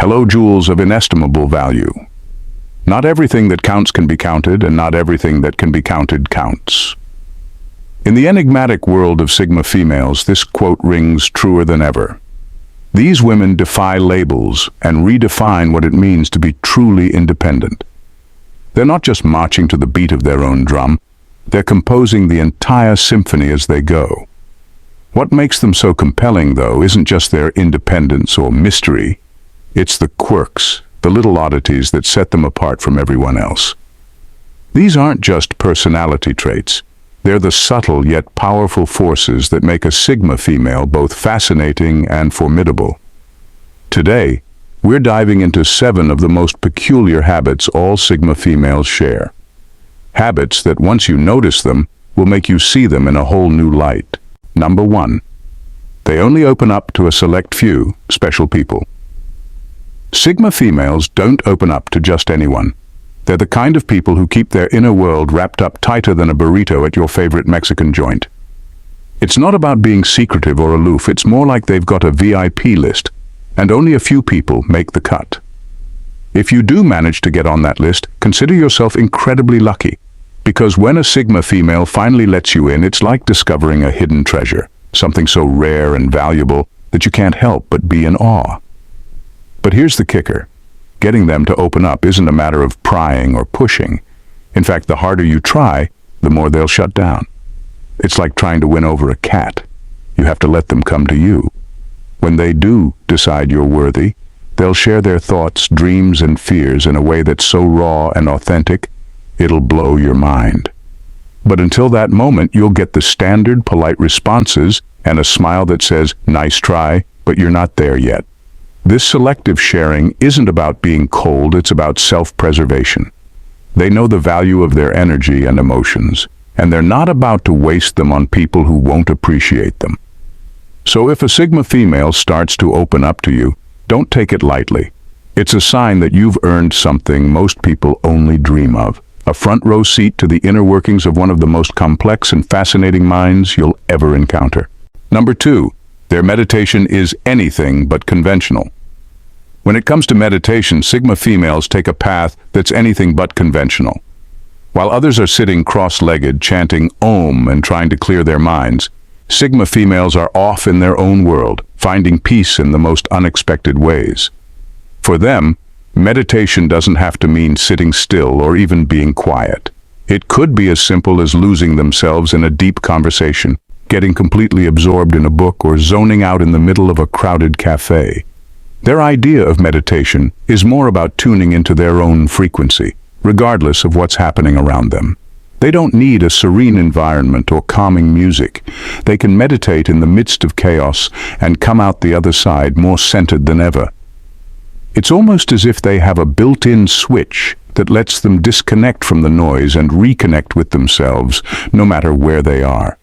Hello, jewels of inestimable value. Not everything that counts can be counted, and not everything that can be counted counts. In the enigmatic world of Sigma females, this quote rings truer than ever. These women defy labels and redefine what it means to be truly independent. They're not just marching to the beat of their own drum, they're composing the entire symphony as they go. What makes them so compelling, though, isn't just their independence or mystery. It's the quirks, the little oddities that set them apart from everyone else. These aren't just personality traits. They're the subtle yet powerful forces that make a Sigma female both fascinating and formidable. Today, we're diving into 7 of the most peculiar habits all Sigma females share. Habits that, once you notice them, will make you see them in a whole new light. Number 1. They only open up to a select few, special people. Sigma females don't open up to just anyone. They're the kind of people who keep their inner world wrapped up tighter than a burrito at your favorite Mexican joint. It's not about being secretive or aloof, it's more like they've got a VIP list, and only a few people make the cut. If you do manage to get on that list, consider yourself incredibly lucky, because when a Sigma female finally lets you in, it's like discovering a hidden treasure, something so rare and valuable that you can't help but be in awe. But here's the kicker. Getting them to open up isn't a matter of prying or pushing. In fact, the harder you try, the more they'll shut down. It's like trying to win over a cat. You have to let them come to you. When they do decide you're worthy, they'll share their thoughts, dreams, and fears in a way that's so raw and authentic, it'll blow your mind. But until that moment, you'll get the standard polite responses and a smile that says, "Nice try, but you're not there yet." This selective sharing isn't about being cold, it's about self-preservation. They know the value of their energy and emotions, and they're not about to waste them on people who won't appreciate them. So if a Sigma female starts to open up to you, don't take it lightly. It's a sign that you've earned something most people only dream of, a front row seat to the inner workings of one of the most complex and fascinating minds you'll ever encounter. Number 2, their meditation is anything but conventional. When it comes to meditation, Sigma females take a path that's anything but conventional. While others are sitting cross-legged, chanting Om and trying to clear their minds, Sigma females are off in their own world, finding peace in the most unexpected ways. For them, meditation doesn't have to mean sitting still or even being quiet. It could be as simple as losing themselves in a deep conversation, getting completely absorbed in a book, or zoning out in the middle of a crowded cafe. Their idea of meditation is more about tuning into their own frequency, regardless of what's happening around them. They don't need a serene environment or calming music. They can meditate in the midst of chaos and come out the other side more centered than ever. It's almost as if they have a built-in switch that lets them disconnect from the noise and reconnect with themselves, no matter where they are.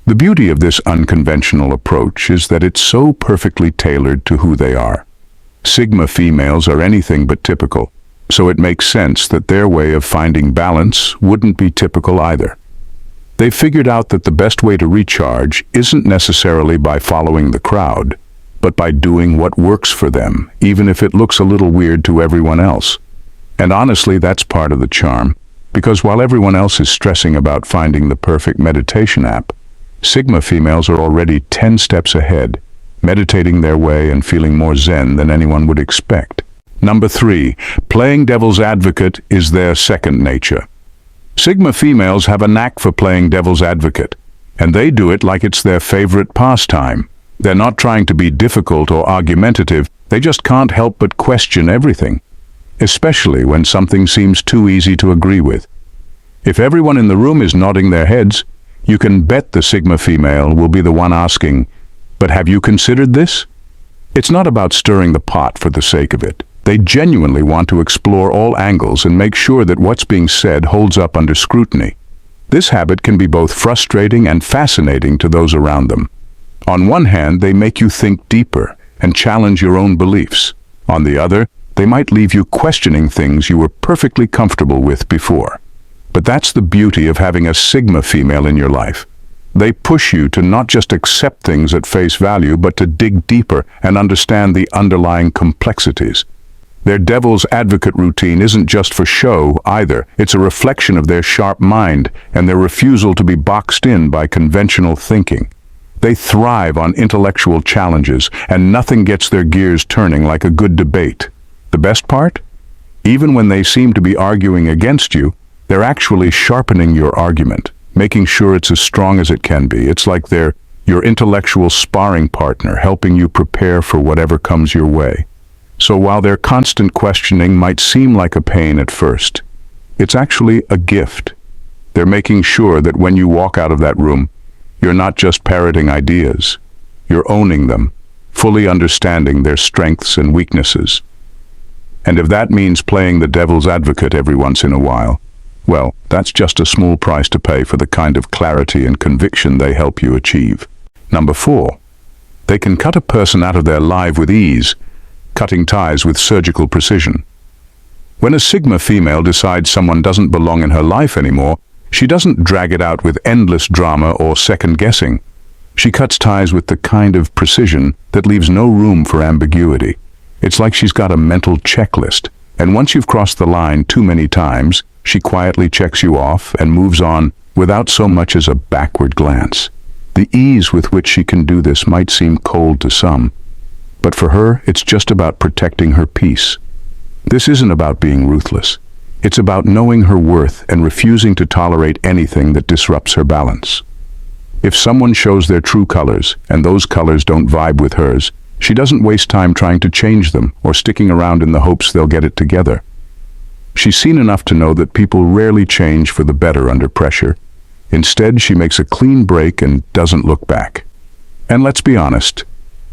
The beauty of this unconventional approach is that it's so perfectly tailored to who they are. Sigma females are anything but typical, so it makes sense that their way of finding balance wouldn't be typical either. They've figured out that the best way to recharge isn't necessarily by following the crowd, but by doing what works for them, even if it looks a little weird to everyone else. And honestly, that's part of the charm, because while everyone else is stressing about finding the perfect meditation app, Sigma females are already 10 steps ahead, meditating their way and feeling more zen than anyone would expect. Number 3, playing devil's advocate is their second nature. Sigma females have a knack for playing devil's advocate, and they do it like it's their favorite pastime. They're not trying to be difficult or argumentative, they just can't help but question everything, especially when something seems too easy to agree with. If everyone in the room is nodding their heads, you can bet the Sigma female will be the one asking, "But have you considered this?" It's not about stirring the pot for the sake of it. They genuinely want to explore all angles and make sure that what's being said holds up under scrutiny. This habit can be both frustrating and fascinating to those around them. On one hand, they make you think deeper and challenge your own beliefs. On the other, they might leave you questioning things you were perfectly comfortable with before. But that's the beauty of having a Sigma female in your life. They push you to not just accept things at face value, but to dig deeper and understand the underlying complexities. Their devil's advocate routine isn't just for show either. It's a reflection of their sharp mind and their refusal to be boxed in by conventional thinking. They thrive on intellectual challenges, and nothing gets their gears turning like a good debate. The best part? Even when they seem to be arguing against you, they're actually sharpening your argument, making sure it's as strong as it can be. It's like they're your intellectual sparring partner, helping you prepare for whatever comes your way. So while their constant questioning might seem like a pain at first, it's actually a gift. They're making sure that when you walk out of that room, you're not just parroting ideas. You're owning them, fully understanding their strengths and weaknesses. And if that means playing the devil's advocate every once in a while, well, that's just a small price to pay for the kind of clarity and conviction they help you achieve. Number 4, they can cut a person out of their life with ease, cutting ties with surgical precision. When a Sigma female decides someone doesn't belong in her life anymore, she doesn't drag it out with endless drama or second-guessing. She cuts ties with the kind of precision that leaves no room for ambiguity. It's like she's got a mental checklist, and once you've crossed the line too many times, she quietly checks you off and moves on without so much as a backward glance. The ease with which she can do this might seem cold to some, but for her, it's just about protecting her peace. This isn't about being ruthless. It's about knowing her worth and refusing to tolerate anything that disrupts her balance. If someone shows their true colors, and those colors don't vibe with hers, she doesn't waste time trying to change them or sticking around in the hopes they'll get it together. She's seen enough to know that people rarely change for the better under pressure. Instead, she makes a clean break and doesn't look back. And let's be honest,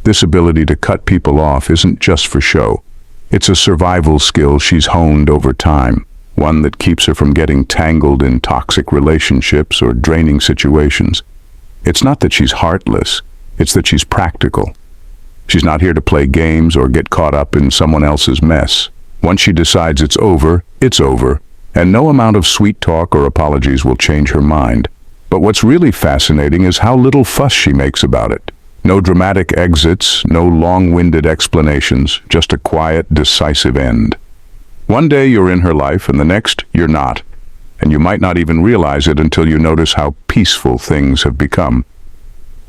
this ability to cut people off isn't just for show. It's a survival skill she's honed over time, one that keeps her from getting tangled in toxic relationships or draining situations. It's not that she's heartless, it's that she's practical. She's not here to play games or get caught up in someone else's mess. Once she decides it's over, and no amount of sweet talk or apologies will change her mind. But what's really fascinating is how little fuss she makes about it. No dramatic exits, no long-winded explanations, just a quiet, decisive end. One day you're in her life and the next you're not, and you might not even realize it until you notice how peaceful things have become.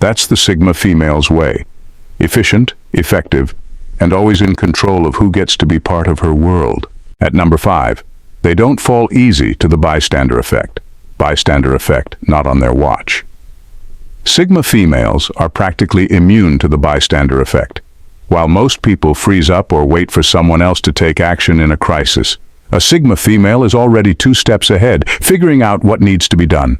That's the Sigma female's way. Efficient, effective, and always in control of who gets to be part of her world. At number 5, they don't fall easy to the bystander effect. Bystander effect, not on their watch. Sigma females are practically immune to the bystander effect. While most people freeze up or wait for someone else to take action in a crisis, a Sigma female is already 2 steps ahead, figuring out what needs to be done.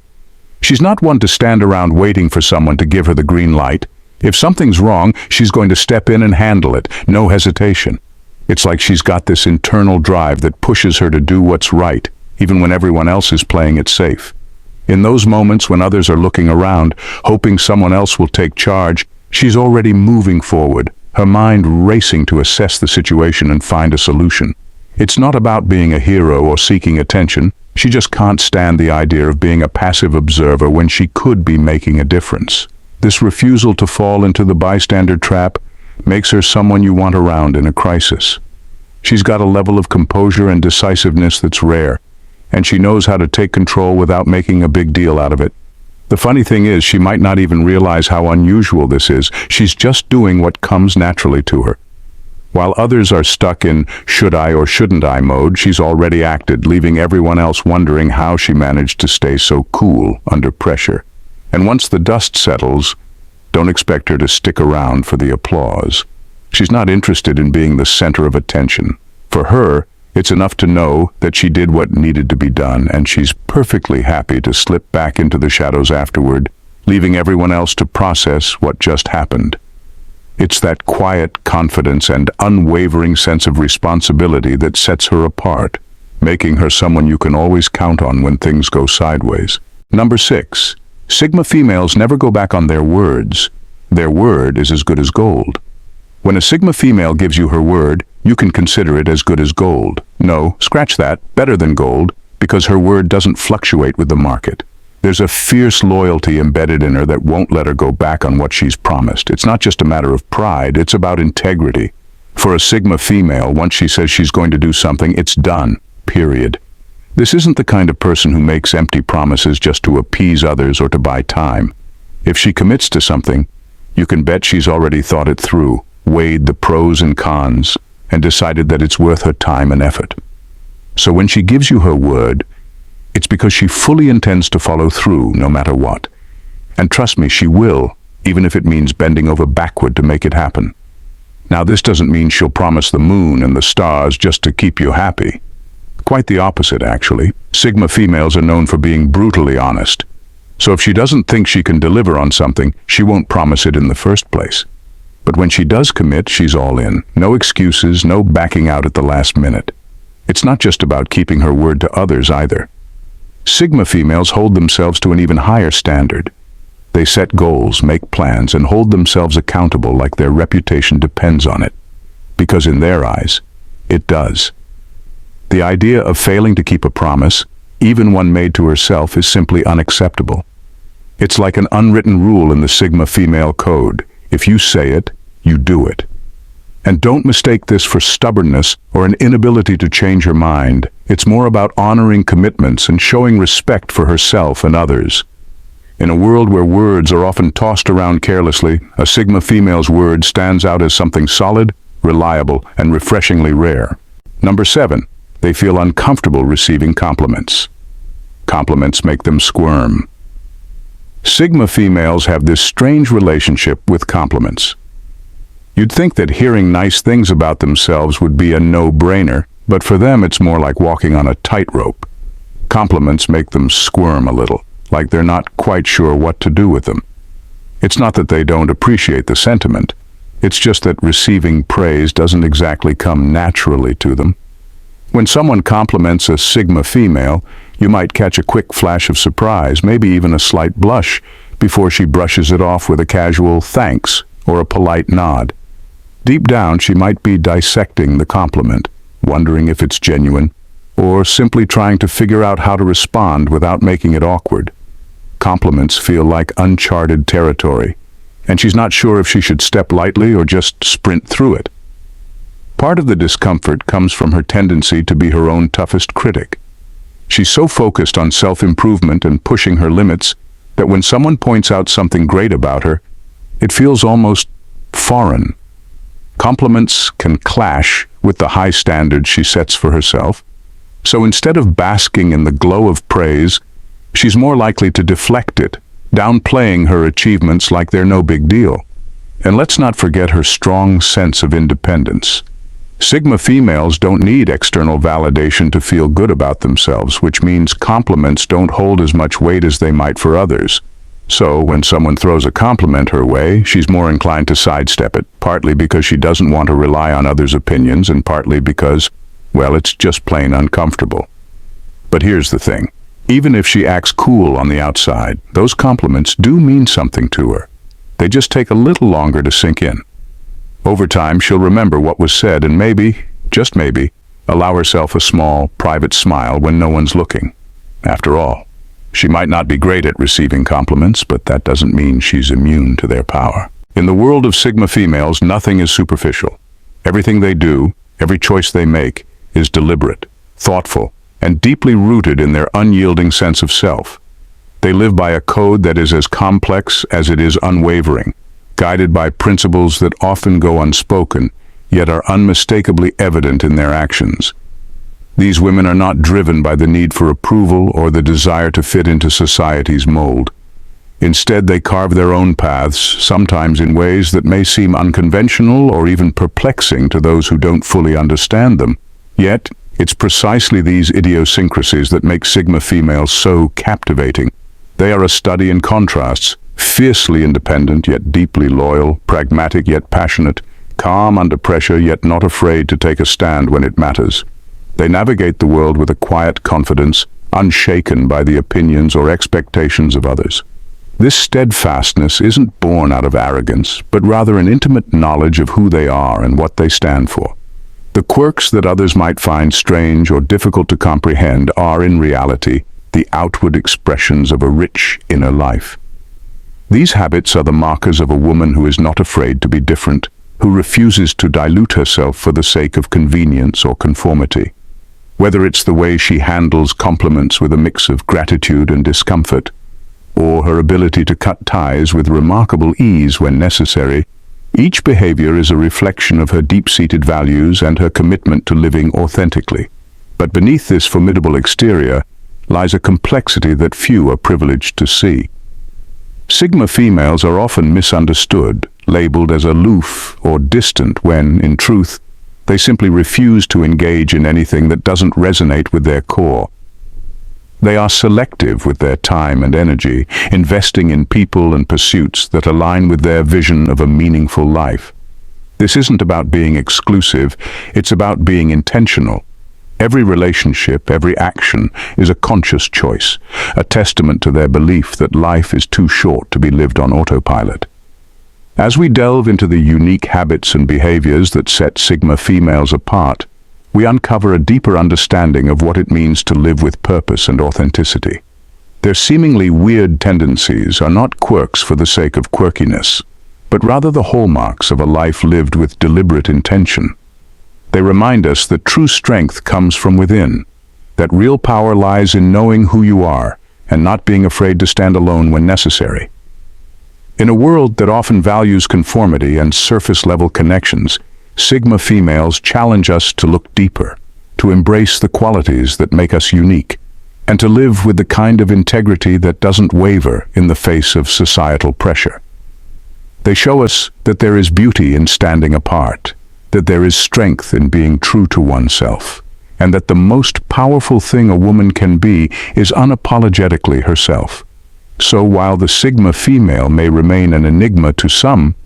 She's not one to stand around waiting for someone to give her the green light. If something's wrong, she's going to step in and handle it, no hesitation. It's like she's got this internal drive that pushes her to do what's right, even when everyone else is playing it safe. In those moments when others are looking around, hoping someone else will take charge, she's already moving forward, her mind racing to assess the situation and find a solution. It's not about being a hero or seeking attention. She just can't stand the idea of being a passive observer when she could be making a difference. This refusal to fall into the bystander trap makes her someone you want around in a crisis. She's got a level of composure and decisiveness that's rare, and she knows how to take control without making a big deal out of it. The funny thing is, she might not even realize how unusual this is. She's just doing what comes naturally to her. While others are stuck in should I or shouldn't I mode, she's already acted, leaving everyone else wondering how she managed to stay so cool under pressure. And once the dust settles, don't expect her to stick around for the applause. She's not interested in being the center of attention. For her, it's enough to know that she did what needed to be done, and she's perfectly happy to slip back into the shadows afterward, leaving everyone else to process what just happened. It's that quiet confidence and unwavering sense of responsibility that sets her apart, making her someone you can always count on when things go sideways. Number 6. Sigma females never go back on their words. Their word is as good as gold. When a Sigma female gives you her word, you can consider it as good as gold. No, scratch that, better than gold, because her word doesn't fluctuate with the market. There's a fierce loyalty embedded in her that won't let her go back on what she's promised. It's not just a matter of pride, it's about integrity. For a Sigma female, once she says she's going to do something, it's done, period. This isn't the kind of person who makes empty promises just to appease others or to buy time. If she commits to something, you can bet she's already thought it through, weighed the pros and cons, and decided that it's worth her time and effort. So when she gives you her word, it's because she fully intends to follow through no matter what. And trust me, she will, even if it means bending over backward to make it happen. Now, this doesn't mean she'll promise the moon and the stars just to keep you happy. Quite the opposite, actually. Sigma females are known for being brutally honest. So if she doesn't think she can deliver on something, she won't promise it in the first place. But when she does commit, she's all in. No excuses, no backing out at the last minute. It's not just about keeping her word to others either. Sigma females hold themselves to an even higher standard. They set goals, make plans, and hold themselves accountable like their reputation depends on it. Because in their eyes, it does. The idea of failing to keep a promise, even one made to herself, is simply unacceptable. It's like an unwritten rule in the Sigma female code. If you say it, you do it. And don't mistake this for stubbornness or an inability to change her mind. It's more about honoring commitments and showing respect for herself and others. In a world where words are often tossed around carelessly, a Sigma female's word stands out as something solid, reliable, and refreshingly rare. Number 7, they feel uncomfortable receiving compliments. Compliments make them squirm. Sigma females have this strange relationship with compliments. You'd think that hearing nice things about themselves would be a no-brainer, but for them it's more like walking on a tightrope. Compliments make them squirm a little, like they're not quite sure what to do with them. It's not that they don't appreciate the sentiment. It's just that receiving praise doesn't exactly come naturally to them. When someone compliments a Sigma female, you might catch a quick flash of surprise, maybe even a slight blush, before she brushes it off with a casual thanks or a polite nod. Deep down, she might be dissecting the compliment, wondering if it's genuine, or simply trying to figure out how to respond without making it awkward. Compliments feel like uncharted territory, and she's not sure if she should step lightly or just sprint through it. Part of the discomfort comes from her tendency to be her own toughest critic. She's so focused on self-improvement and pushing her limits that when someone points out something great about her, it feels almost foreign. Compliments can clash with the high standards she sets for herself, so instead of basking in the glow of praise, she's more likely to deflect it, downplaying her achievements like they're no big deal. And let's not forget her strong sense of independence. Sigma females don't need external validation to feel good about themselves, which means compliments don't hold as much weight as they might for others. So when someone throws a compliment her way, she's more inclined to sidestep it, partly because she doesn't want to rely on others' opinions and partly because, well, it's just plain uncomfortable. But here's the thing. Even if she acts cool on the outside, those compliments do mean something to her. They just take a little longer to sink in. Over time, she'll remember what was said and maybe, just maybe, allow herself a small, private smile when no one's looking. After all, she might not be great at receiving compliments, but that doesn't mean she's immune to their power. In the world of Sigma females, nothing is superficial. Everything they do, every choice they make, is deliberate, thoughtful, and deeply rooted in their unyielding sense of self. They live by a code that is as complex as it is unwavering, guided by principles that often go unspoken, yet are unmistakably evident in their actions. These women are not driven by the need for approval or the desire to fit into society's mold. Instead, they carve their own paths, sometimes in ways that may seem unconventional or even perplexing to those who don't fully understand them. Yet, it's precisely these idiosyncrasies that make Sigma females so captivating. They are a study in contrasts, fiercely independent yet deeply loyal, pragmatic yet passionate, calm under pressure yet not afraid to take a stand when it matters. They navigate the world with a quiet confidence, unshaken by the opinions or expectations of others. This steadfastness isn't born out of arrogance, but rather an intimate knowledge of who they are and what they stand for. The quirks that others might find strange or difficult to comprehend are, in reality, the outward expressions of a rich inner life. These habits are the markers of a woman who is not afraid to be different, who refuses to dilute herself for the sake of convenience or conformity. Whether it's the way she handles compliments with a mix of gratitude and discomfort, or her ability to cut ties with remarkable ease when necessary, each behavior is a reflection of her deep-seated values and her commitment to living authentically. But beneath this formidable exterior lies a complexity that few are privileged to see. Sigma females are often misunderstood, labeled as aloof or distant when, in truth, they simply refuse to engage in anything that doesn't resonate with their core. They are selective with their time and energy, investing in people and pursuits that align with their vision of a meaningful life. This isn't about being exclusive, it's about being intentional. Every relationship, every action is a conscious choice, a testament to their belief that life is too short to be lived on autopilot. As we delve into the unique habits and behaviors that set Sigma females apart, we uncover a deeper understanding of what it means to live with purpose and authenticity. Their seemingly weird tendencies are not quirks for the sake of quirkiness, but rather the hallmarks of a life lived with deliberate intention. They remind us that true strength comes from within, that real power lies in knowing who you are and not being afraid to stand alone when necessary. In a world that often values conformity and surface-level connections, Sigma females challenge us to look deeper, to embrace the qualities that make us unique, and to live with the kind of integrity that doesn't waver in the face of societal pressure. They show us that there is beauty in standing apart, that there is strength in being true to oneself, and that the most powerful thing a woman can be is unapologetically herself. So while the Sigma female may remain an enigma to some,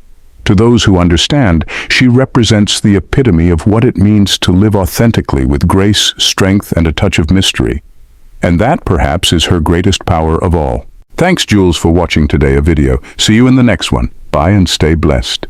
to those who understand, she represents the epitome of what it means to live authentically with grace, strength, and a touch of mystery. And that, perhaps, is her greatest power of all. Thanks, Jules, for watching today a video. See you in the next one. Bye and stay blessed.